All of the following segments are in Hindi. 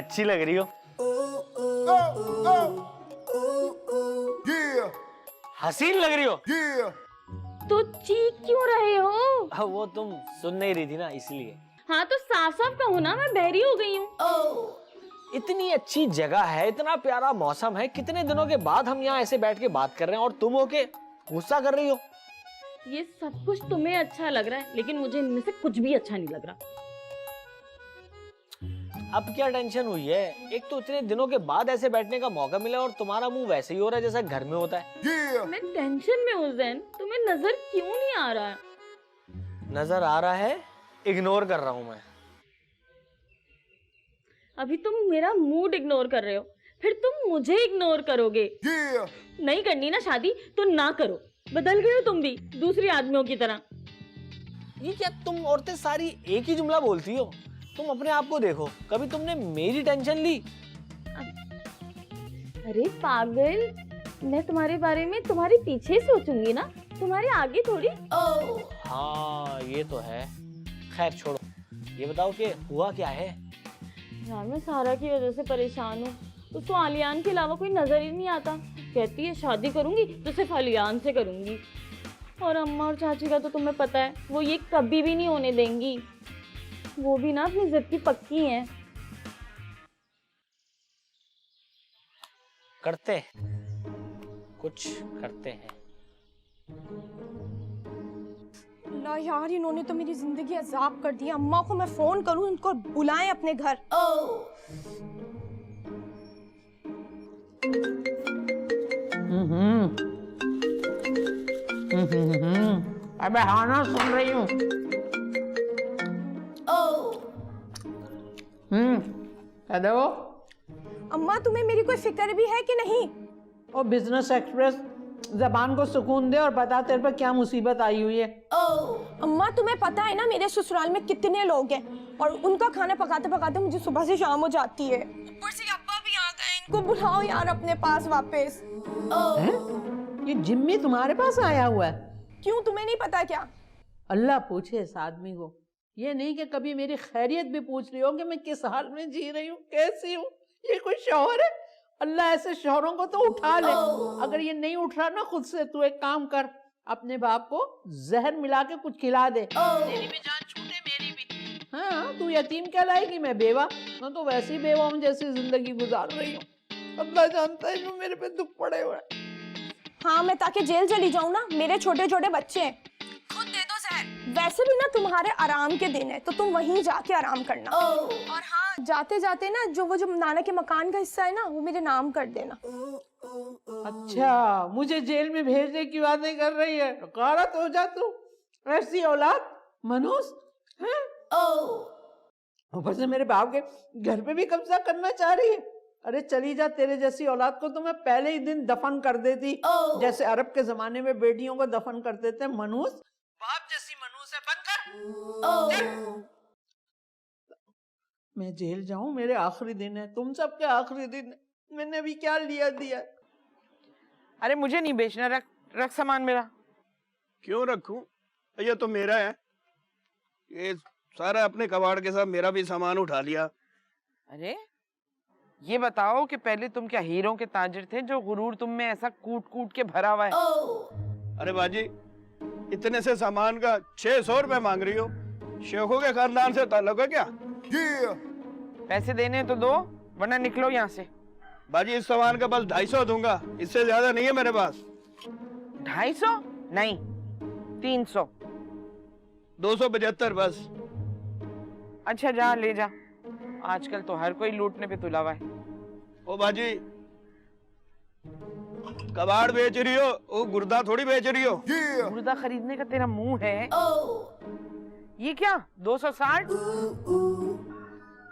अच्छी लग रही हो। हसीन लग रही हो। तो चीख क्यों रहे हो? वो तुम सुन नहीं रही थी ना, इसलिए। हाँ तो साफ साफ कहो ना, मैं बहरी हो गई हूँ। इतनी अच्छी जगह है, इतना प्यारा मौसम है, कितने दिनों के बाद हम यहाँ ऐसे बैठ के बात कर रहे हैं और तुम होके गुस्सा कर रही हो। ये सब कुछ तुम्हें अच्छा लग रहा है, लेकिन मुझे इनमें से कुछ भी अच्छा नहीं लग रहा। अब क्या टेंशन हुई है? एक तो इतने दिनों के बाद ऐसे बैठने का मौका मिला और तुम्हारा मुंह वैसे ही हो रहा है जैसा घर में होता है। मैं टेंशन में हूँ ज़ैन, तुम्हें नजर क्यों नहीं आ रहा? नजर आ रहा है, इग्नोर कर रहा हूँ मैं। अभी तुम मेरा मूड इग्नोर कर रहे हो, फिर तुम मुझे इग्नोर करोगे। नहीं करनी ना शादी तो ना करो। बदल गए हो तुम भी दूसरी आदमियों की तरह। ये क्या तुम औरतें सारी एक ही जुमला बोलती हो? तुम अपने आप को देखो, कभी तुमने मेरी टेंशन ली? अरे पागल, मैं तुम्हारे बारे में तुम्हारे पीछे सोचूंगी ना, तुम्हारे आगे थोड़ी। हाँ ये तो है। खैर छोड़ो, ये बताओ कि हुआ क्या है? यार मैं सारा की वजह से परेशान हूँ। उसको आलियान के अलावा कोई नजर ही नहीं आता। कहती है शादी करूंगी तो सिर्फ आलियान से करूंगी। और अम्मा और चाची का तो तुम्हें पता है, वो ये कभी भी नहीं होने देंगी। वो भी ना अपनी जिद की पक्की हैं। करते कुछ करते हैं। ला यार, इन्होंने तो मेरी जिंदगी अजाब कर दी। अम्मा को मैं फोन करूं, इनको बुलाएं अपने घर। अबे हाँ ना, सुन रही हूँ। हेलो। अम्मा तुम्हें मेरी कोई फिक्र भी है कि नहीं? और बिजनेस एक्सप्रेस, जबान को सुकून दे और बता तेरे पर क्या मुसीबत आई हुई है। अम्मा तुम्हें पता है ना मेरे ससुराल में कितने लोग हैं, और उनका खाना पकाते पकाते मुझे सुबह से शाम हो जाती है। ऊपर से अब्बा भी आ गए, इनको बुलाओ यार अपने पास वापस। ये जिम्मी तुम्हारे पास आया हुआ है? क्यों, तुम्हें नहीं पता क्या? अल्लाह पूछे इस आदमी को, ये नहीं कि कभी मेरी खैरियत भी पूछ रही हो कि मैं किस हाल में जी रही हूँ, कैसी हूँ। ये कोई शौहर है? अल्लाह ऐसे शौहरों को तो उठा ले। अगर ये नहीं उठ रहा ना खुद से, तू एक काम कर, अपने बाप को जहर मिला के कुछ खिला दे। तेरी भी जान छूटे, मेरी भी। हाँ, तू यतीम कहलाएगी, मैं बेवा। मैं तो वैसी बेवा हूँ जैसी जिंदगी गुजार रही हूँ। अल्लाह जानता है जो मेरे पे दुख पड़े हुए। हाँ, मैं ताकि जेल चली जाऊँ ना, मेरे छोटे छोटे बच्चे हैं। खुद दे दो जहर। वैसे भी ना तुम्हारे आराम के दिन है, तो तुम वहीं जाके आराम करना। और हाँ, जाते जाते ना जो नाना के मकान का हिस्सा है ना, वो मेरे नाम कर देना। अच्छा, मुझे जेल में भेजने की बातें कर रही है? गारत हो जा तू, ऐसी औलाद मनूस है। ऊपर से मेरे बाप के घर पे भी कब्जा करना चाह रही है। अरे चली जा, तेरे जैसी औलाद को तो मैं पहले ही दिन दफन कर देती, जैसे अरब के जमाने में बेटियों को दफन कर देते। मनूस, बाप जैसी मनूस है, बंद कर। मैं जेल जाऊं? मेरे आखिरी दिन है, तुम सबके आखिरी दिन है। मैंने अभी क्या लिया दिया? अरे मुझे नहीं बेचना, रख रख सामान मेरा। क्यों रखूं? ये तो मेरा है। ये सारा अपने कबाड़ के साथ मेरा भी सामान उठा लिया। अरे ये बताओ कि पहले तुम क्या हीरों के ताजिर थे, जो गुरूर तुम में ऐसा कूट कूट के भरा हुआ है? अरे बाजी, इतने से सामान का 600 रुपए मांग रही हो? शेखों के खानदान से ताल्लुक है क्या? पैसे देने तो दो, वरना निकलो यहाँ से। बाजी, इस सामान का बस 250 दूंगा, इससे ज्यादा नहीं है मेरे पास। 250? नहीं, 300। 275 बस। अच्छा जा ले जा, आजकल तो हर कोई लूटने पे तुला हुआ है। ओ बाजी, कबाड़ बेच रही हो, वो गुर्दा थोड़ी बेच रही हो। गुर्दा खरीदने का तेरा मुंह है? ये क्या 260?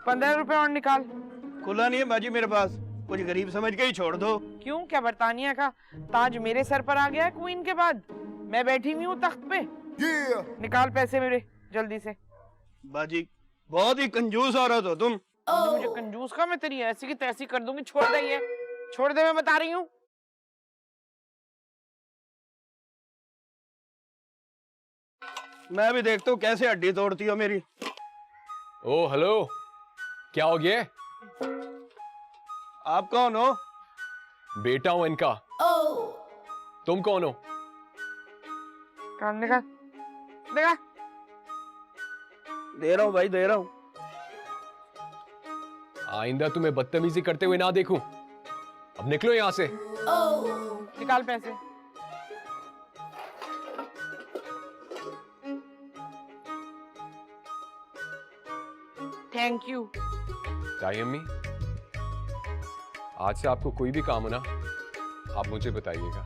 15 रुपए और निकाल। खुला नहीं है बाजी मेरे पास, कुछ गरीब समझ के ही छोड़ दो। क्यों, क्या बरतानिया का ताज मेरे सर पर आ गया है क्वीन के बाद? मैं बैठी हुई हूँ तख्त पे। निकाल पैसे मेरे जल्दी से। बाजी, बहुत ही कंजूस औरत हो तुम। मुझे कंजूस का, मैं तेरी ऐसी की तैसी कर दूंगी। छोड़ दे, ये छोड़ दे, मैं बता रही हूँ। मैं भी देखता हूँ कैसे हड्डी तोड़ती हो मेरी। ओ हेलो, क्या हो गया? आप कौन हो? बेटा हूं इनका। तुम कौन हो? कान निकाल, निकाल। दे रहा हूँ भाई, दे रहा हूँ। आइंदा तुम्हें बदतमीजी करते हुए ना देखूं। अब निकलो यहां से। निकाल पैसे। Thank you. ताई अम्मी, आज से आपको कोई भी काम हो ना, आप मुझे बताइएगा।